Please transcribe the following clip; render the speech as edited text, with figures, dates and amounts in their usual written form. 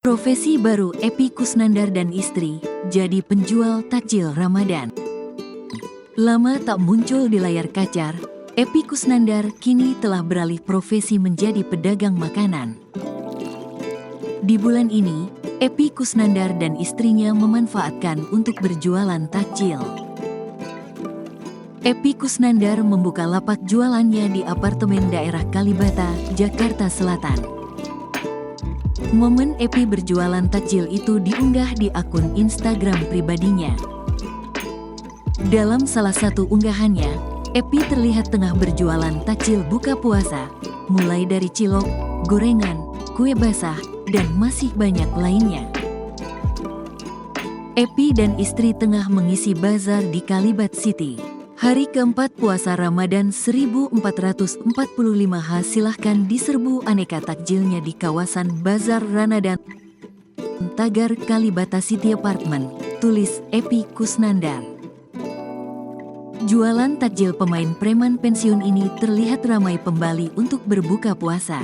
Profesi baru Epy Kusnandar dan istri jadi penjual takjil Ramadan. Lama tak muncul di layar kaca, Epy Kusnandar kini telah beralih profesi menjadi pedagang makanan. Di bulan ini, Epy Kusnandar dan istrinya memanfaatkan untuk berjualan takjil. Epy Kusnandar membuka lapak jualannya di apartemen daerah Kalibata, Jakarta Selatan. Momen Epy berjualan takjil itu diunggah di akun Instagram pribadinya. Dalam salah satu unggahannya, Epy terlihat tengah berjualan takjil buka puasa, mulai dari cilok, gorengan, kue basah, dan masih banyak lainnya. Epy dan istri tengah mengisi bazar di Kalibata City. Hari keempat puasa Ramadan 1445 silahkan diserbu aneka takjilnya di kawasan Bazar Ramadan Tagar Kalibata City Apartment, tulis Epy Kusnandar. Jualan takjil pemain preman pensiun ini terlihat ramai pembeli untuk berbuka puasa.